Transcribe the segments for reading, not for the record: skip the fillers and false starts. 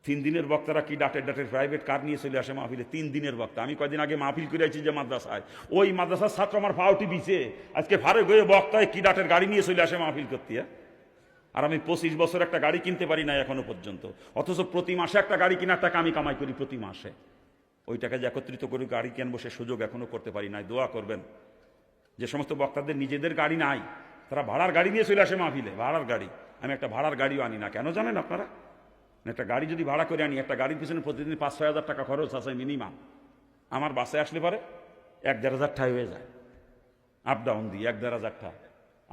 3 দিনের বক্তারা কি ডাটের প্রাইভেট কার নিয়ে চলে আসে মাহফিলে। 3 দিনের বক্তা। আমি কয়দিন আগে মাহফিল করেছি যে মাদ্রাসায়, ওই মাদ্রাসার ছাত্র আমার ফাউটি বিছে আজকে ফারে গিয়ে বক্তায় কি ডাটের গাড়ি নিয়ে চলে আসে মাহফিল করতে। আর আমি 25 বছর একটা গাড়ি কিনতে পারি না এখনো পর্যন্ত, অথচ প্রতি মাসে একটা গাড়ি কেনার টাকা আমি কামাই করি প্রতি মাসে। ওই টাকা যে একত্রিত করে গাড়ি কিনবো সে সুযোগ এখনো করতে পারি নাই। দোয়া করবেন। যে সমস্ত বক্তাদের নিজেদের গাড়ি নাই তারা ভাড়ার গাড়ি নিয়ে চলে আসে মাহফিলে, ভাড়ার গাড়ি। আমি একটা ভাড়ার গাড়িও আনি না। কেন জানেন আপনারা? একটা গাড়ি যদি ভাড়া করে আনি, একটা গাড়ির পিছনে প্রতিদিন 5-6 হাজার টাকা খরচ আছে মিনিমাম। আমার বাসে আসলে পরে 1-1.5 হাজার টাকা হয়ে যায়, আপ ডাউন দিয়ে 1-1.5 হাজার টাকা।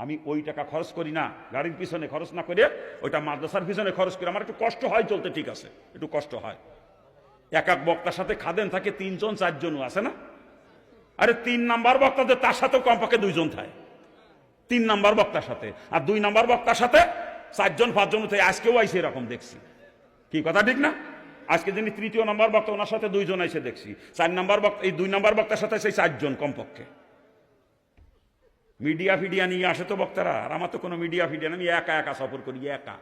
আমি ওই টাকা খরচ করি না, গাড়ির পিছনে খরচ না করে ওইটা মাদ্রাসার পিছনে খরচ করি। আমার একটু কষ্ট হয় চলতে, ঠিক আছে, একটু কষ্ট হয়। এক এক বক্তার সাথে খাদেন থাকে 3 জন 4 জনও আছে না? আরে 3 নাম্বার বক্তাদের তার সাথে কমপক্ষে 2 জন থাকে 3 নাম্বার বক্তার সাথে, আর 2 নাম্বার বক্তার সাথে 4 জন 5 জন থাকে। আজকেও আইসে এরকম দেখছি। কি কথা ঠিক না? আজকে যিনি 3য় নাম্বার বক্তা ওনার সাথে 2 জন আইসে দেখছি। 4 নাম্বার বক্তা, এই 2 নাম্বার বক্তার সাথে সেই 4 জন কমপক্ষে। মিডিয়া ফিডিয়া নিয়ে আসে তো বক্তারা। আর আমার তো কোনো মিডিয়া ফিডিয়া না, আমি একা সফর করি, একা।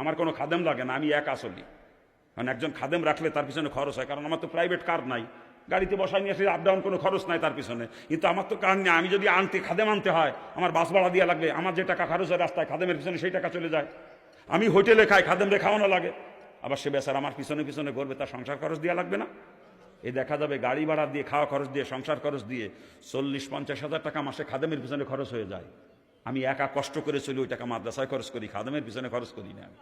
আমার কোনো খাদেম লাগে না, আমি একা চলি। কারণ একজন খাদেম রাখলে তার পিছনে খরচ হয়, কারণ আমার তো প্রাইভেট কার নাই, গাড়িতে বসাই নিয়ে আসলে আপ ডাউন কোনো খরচ নাই তার পিছনে। কিন্তু আমার তো কার নেই, আমি যদি খাদেম আনতে হয় আমার বাস ভাড়া দিয়ে লাগবে, আমার যে টাকা খরচ হয় রাস্তায় খাদেমের পিছনে সেই টাকা চলে যায়। আমি হোটেলে খাই, খাদেমরে খাওয়ানো লাগে, আবার সে বেচার আমার পিছনে পিছনে ঘুরবে, তার সংসার খরচ দেওয়া লাগবে না? এই দেখা যাবে গাড়ি ভাড়া দিয়ে, খাওয়া খরচ দিয়ে, সংসার খরচ দিয়ে 40-50 হাজার টাকা মাসে খাদেমের পিছনে খরচ হয়ে যায়। আমি একা কষ্ট করে চলি, ওই টাকা মাদ্রাসায় খরচ করি, খাদেমের পিছনে খরচ করি না আমি।